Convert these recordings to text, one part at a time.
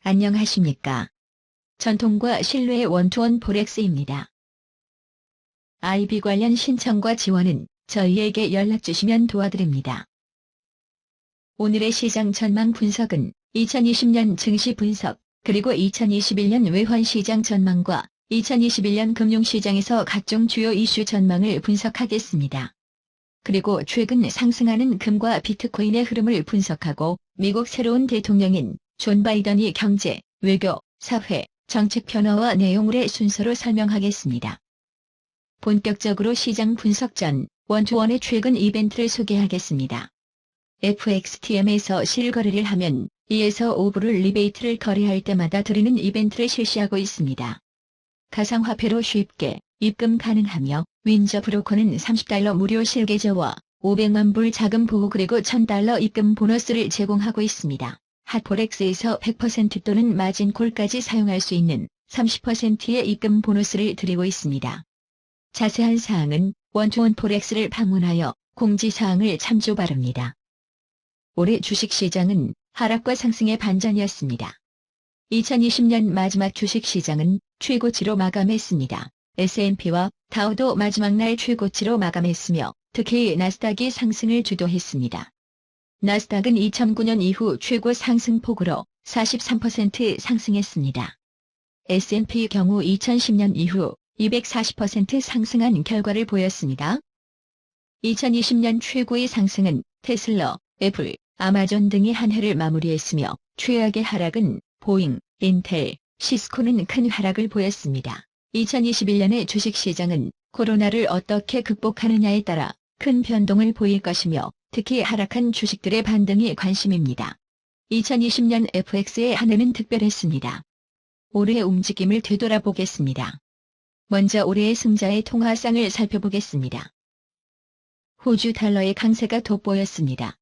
안녕하십니까. 전통과 신뢰의 원투원 포렉스입니다. IB 관련 신청과 지원은 저희에게 연락주시면 도와드립니다. 오늘의 시장 전망 분석은 2020년 증시 분석, 그리고 2021년 외환 시장 전망과 2021년 금융시장에서 각종 주요 이슈 전망을 분석하겠습니다. 그리고 최근 상승하는 금과 비트코인의 흐름을 분석하고 미국 새로운 대통령인 존 바이든이 경제, 외교, 사회, 정책 변화와 내용을 순서로 설명하겠습니다. 본격적으로 시장 분석 전 원투원의 최근 이벤트를 소개하겠습니다. FXTM에서 실거래를 하면 2에서 5불 리베이트를 거래할 때마다 드리는 이벤트를 실시하고 있습니다. 가상화폐로 쉽게 입금 가능하며 윈저 브로커는 $30 무료 실계좌와 500만 불 자금 보호 그리고 $1000 입금 보너스를 제공하고 있습니다. 핫포렉스에서 100% 또는 마진콜까지 사용할 수 있는 30%의 입금 보너스를 드리고 있습니다. 자세한 사항은 원투원 포렉스를 방문하여 공지사항을 참조 바랍니다. 올해 주식시장은 하락과 상승의 반전이었습니다. 2020년 마지막 주식시장은 최고치로 마감했습니다. S&P와 다우도 마지막 날 최고치로 마감했으며 특히 나스닥이 상승을 주도했습니다. 나스닥은 2009년 이후 최고 상승폭으로 43% 상승했습니다. S&P 경우 2010년 이후 240% 상승한 결과를 보였습니다. 2020년 최고의 상승은 테슬라, 애플, 아마존 등이 한 해를 마무리했으며 최악의 하락은 보잉, 인텔, 시스코는 큰 하락을 보였습니다. 2021년의 주식시장은 코로나를 어떻게 극복하느냐에 따라 큰 변동을 보일 것이며 특히 하락한 주식들의 반등이 관심입니다. 2020년 FX의 한 해는 특별했습니다. 올해의 움직임을 되돌아보겠습니다. 먼저 올해의 승자의 통화상을 살펴보겠습니다. 호주 달러의 강세가 돋보였습니다.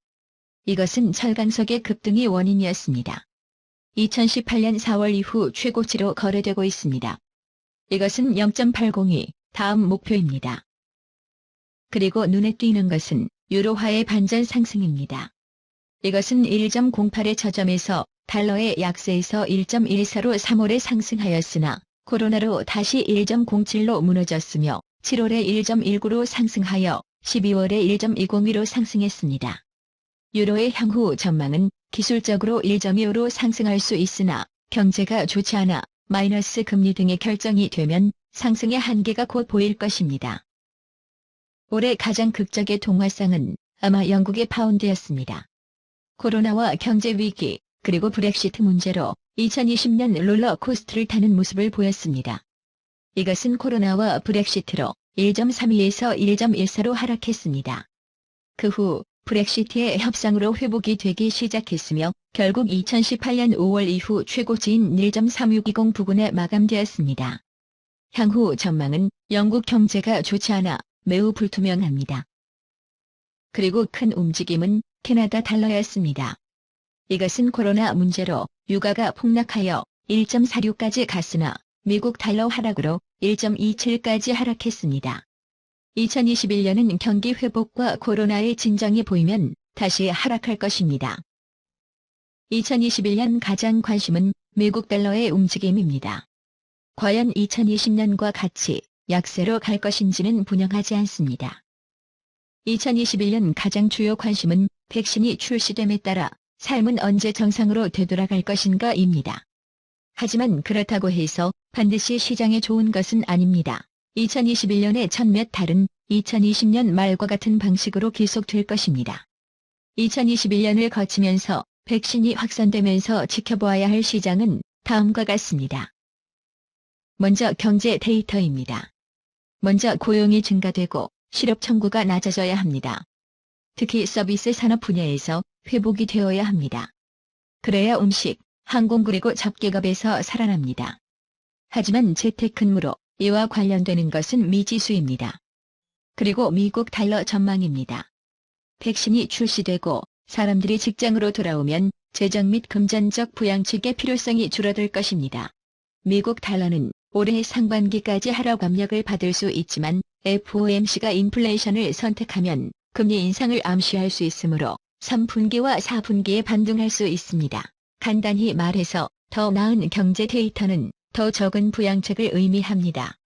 이것은 철강석의 급등이 원인이었습니다. 2018년 4월 이후 최고치로 거래되고 있습니다. 이것은 0.802, 다음 목표입니다. 그리고 눈에 띄는 것은 유로화의 반전 상승입니다. 이것은 1.08의 저점에서 달러의 약세에서 1.14로 3월에 상승하였으나 코로나로 다시 1.07로 무너졌으며 7월에 1.19로 상승하여 12월에 1.202로 상승했습니다. 유로의 향후 전망은 기술적으로 1.25로 상승할 수 있으나 경제가 좋지 않아 마이너스 금리 등의 결정이 되면 상승의 한계가 곧 보일 것입니다. 올해 가장 극적의 동화상은 아마 영국의 파운드였습니다. 코로나와 경제 위기, 그리고 브렉시트 문제로 2020년 롤러코스터를 타는 모습을 보였습니다. 이것은 코로나와 브렉시트로 1.32에서 1.14로 하락했습니다. 그 후 브렉시트의 협상으로 회복이 되기 시작했으며 결국 2018년 5월 이후 최고치인 1.3620 부근에 마감되었습니다. 향후 전망은 영국 경제가 좋지 않아 매우 불투명합니다. 그리고 큰 움직임은 캐나다 달러였습니다. 이것은 코로나 문제로 유가가 폭락하여 1.46까지 갔으나 미국 달러 하락으로 1.27까지 하락했습니다. 2021년은 경기 회복과 코로나의 진정이 보이면 다시 하락할 것입니다. 2021년 가장 관심은 미국 달러의 움직임입니다. 과연 2020년과 같이 약세로 갈 것인지는 분명하지 않습니다. 2021년 가장 주요 관심은 백신이 출시됨에 따라 삶은 언제 정상으로 되돌아갈 것인가입니다. 하지만 그렇다고 해서 반드시 시장에 좋은 것은 아닙니다. 2021년의 첫 몇 달은 2020년 말과 같은 방식으로 계속될 것입니다. 2021년을 거치면서 백신이 확산되면서 지켜보아야 할 시장은 다음과 같습니다. 먼저 경제 데이터입니다. 먼저 고용이 증가되고 실업 청구가 낮아져야 합니다. 특히 서비스 산업 분야에서 회복이 되어야 합니다. 그래야 음식, 항공 그리고 접객업에서 살아납니다. 하지만 재테크물로 이와 관련되는 것은 미지수입니다. 그리고 미국 달러 전망입니다. 백신이 출시되고 사람들이 직장으로 돌아오면 재정 및 금전적 부양책의 필요성이 줄어들 것입니다. 미국 달러는 올해 상반기까지 하락 압력을 받을 수 있지만 FOMC가 인플레이션을 선택하면 금리 인상을 암시할 수 있으므로 3분기와 4분기에 반등할 수 있습니다. 간단히 말해서 더 나은 경제 데이터는 더 적은 부양책을 의미합니다.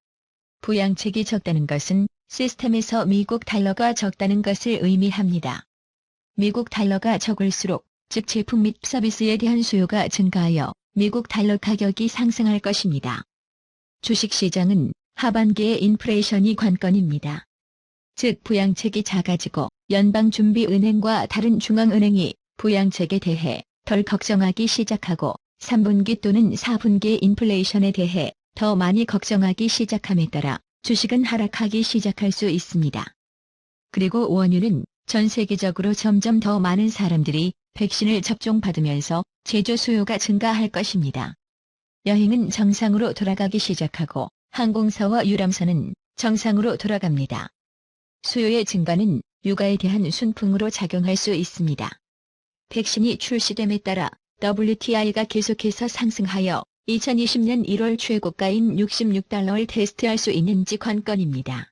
부양책이 적다는 것은 시스템에서 미국 달러가 적다는 것을 의미합니다. 미국 달러가 적을수록 즉 제품 및 서비스에 대한 수요가 증가하여 미국 달러 가격이 상승할 것입니다. 주식시장은 하반기에 인플레이션이 관건입니다. 즉 부양책이 작아지고 연방준비은행과 다른 중앙은행이 부양책에 대해 덜 걱정하기 시작하고 3분기 또는 4분기의 인플레이션에 대해 더 많이 걱정하기 시작함에 따라 주식은 하락하기 시작할 수 있습니다. 그리고 원유는 전 세계적으로 점점 더 많은 사람들이 백신을 접종받으면서 제조 수요가 증가할 것입니다. 여행은 정상으로 돌아가기 시작하고 항공사와 유람선은 정상으로 돌아갑니다. 수요의 증가는 유가에 대한 순풍으로 작용할 수 있습니다. 백신이 출시됨에 따라 WTI가 계속해서 상승하여 2020년 1월 최고가인 $66를 테스트할 수 있는지 관건입니다.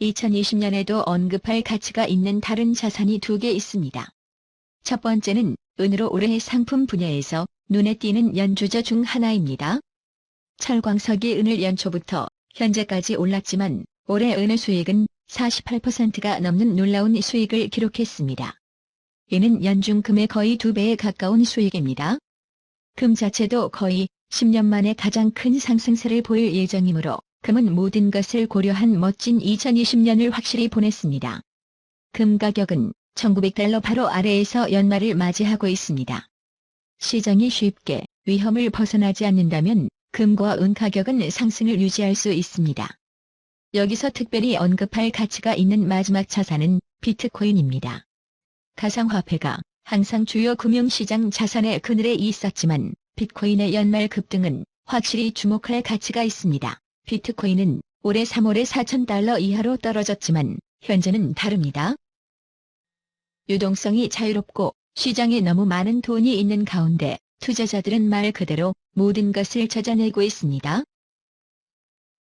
2020년에도 언급할 가치가 있는 다른 자산이 2개 있습니다. 첫 번째는 은으로 올해의 상품 분야에서 눈에 띄는 연주자 중 하나입니다. 철광석이 은을 연초부터 현재까지 올랐지만 올해 은의 수익은 48%가 넘는 놀라운 수익을 기록했습니다. 이는 연중금의 거의 2배에 가까운 수익입니다. 금 자체도 거의 10년 만에 가장 큰 상승세를 보일 예정이므로 금은 모든 것을 고려한 멋진 2020년을 확실히 보냈습니다. 금 가격은 $1900 바로 아래에서 연말을 맞이하고 있습니다. 시장이 쉽게 위험을 벗어나지 않는다면 금과 은 가격은 상승을 유지할 수 있습니다. 여기서 특별히 언급할 가치가 있는 마지막 자산은 비트코인입니다. 가상화폐가 항상 주요 금융시장 자산의 그늘에 있었지만 비트코인의 연말 급등은 확실히 주목할 가치가 있습니다. 비트코인은 올해 3월에 $4000 이하로 떨어졌지만 현재는 다릅니다. 유동성이 자유롭고 시장에 너무 많은 돈이 있는 가운데 투자자들은 말 그대로 모든 것을 찾아내고 있습니다.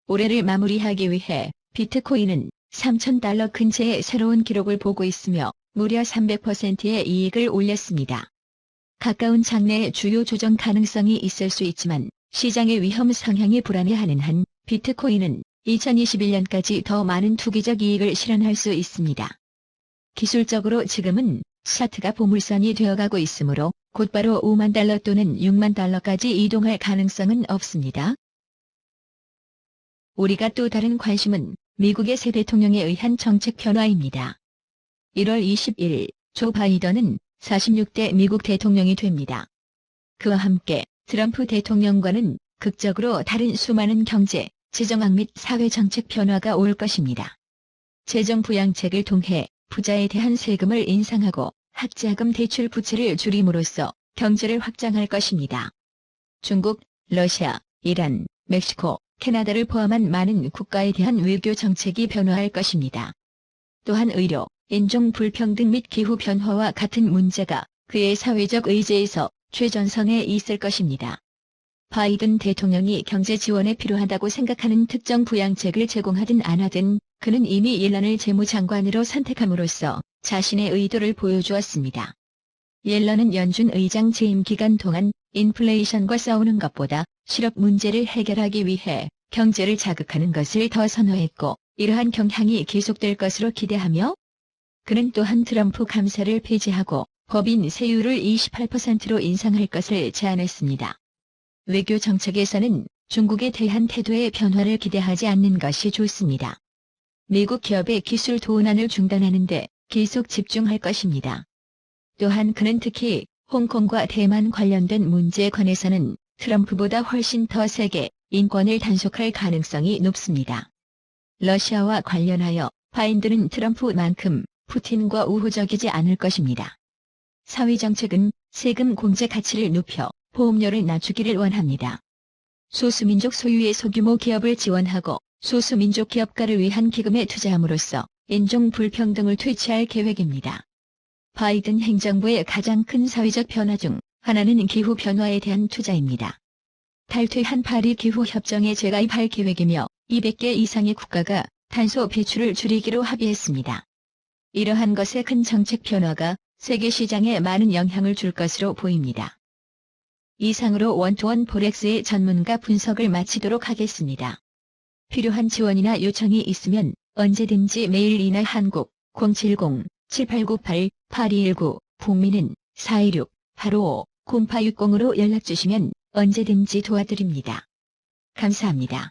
올해를 마무리하기 위해 비트코인은 $3000 근처의 새로운 기록을 보고 있으며 무려 300%의 이익을 올렸습니다. 가까운 장래에 주요 조정 가능성이 있을 수 있지만 시장의 위험 성향이 불안해하는 한 비트코인은 2021년까지 더 많은 투기적 이익을 실현할 수 있습니다. 기술적으로 지금은 차트가 보물선이 되어가고 있으므로 곧바로 $50,000 또는 $60,000까지 이동할 가능성은 없습니다. 우리가 또 다른 관심은 미국의 새 대통령에 의한 정책 변화입니다. 1월 21일 조 바이든은 46대 미국 대통령이 됩니다. 그와 함께 트럼프 대통령과는 극적으로 다른 수많은 경제, 재정학 및 사회정책 변화가 올 것입니다. 재정 부양책을 통해 부자에 대한 세금을 인상하고 학자금 대출 부채를 줄임으로써 경제를 확장할 것입니다. 중국, 러시아, 이란, 멕시코, 캐나다를 포함한 많은 국가에 대한 외교 정책이 변화할 것입니다. 또한 의료, 인종 불평등 및 기후변화와 같은 문제가 그의 사회적 의제에서 최전선에 있을 것입니다. 바이든 대통령이 경제 지원에 필요하다고 생각하는 특정 부양책을 제공하든 안 하든 그는 이미 옐런을 재무장관으로 선택함으로써 자신의 의도를 보여주었습니다. 옐런은 연준 의장 재임 기간 동안 인플레이션과 싸우는 것보다 실업 문제를 해결하기 위해 경제를 자극하는 것을 더 선호했고 이러한 경향이 계속될 것으로 기대하며 그는 또한 트럼프 감사를 폐지하고 법인 세율을 28%로 인상할 것을 제안했습니다. 외교 정책에서는 중국에 대한 태도의 변화를 기대하지 않는 것이 좋습니다. 미국 기업의 기술 도난을 중단하는 데 계속 집중할 것입니다. 또한 그는 특히 홍콩과 대만 관련된 문제에 관해서는 트럼프보다 훨씬 더 세게 인권을 단속할 가능성이 높습니다. 러시아와 관련하여 바이든은 트럼프만큼 푸틴과 우호적이지 않을 것입니다. 사회정책은 세금 공제 가치를 높여 보험료를 낮추기를 원합니다. 소수민족 소유의 소규모 기업을 지원하고 소수민족 기업가를 위한 기금에 투자함으로써 인종 불평등을 퇴치할 계획입니다. 바이든 행정부의 가장 큰 사회적 변화 중 하나는 기후변화에 대한 투자입니다. 탈퇴한 파리 기후협정에 재가입할 계획이며 200개 이상의 국가가 탄소 배출을 줄이기로 합의했습니다. 이러한 것의 큰 정책 변화가 세계 시장에 많은 영향을 줄 것으로 보입니다. 이상으로 원투원 포렉스의 전문가 분석을 마치도록 하겠습니다. 필요한 지원이나 요청이 있으면 언제든지 메일 이나 한국 070-7898-8219 북미는 416-855-0860으로 연락주시면 언제든지 도와드립니다. 감사합니다.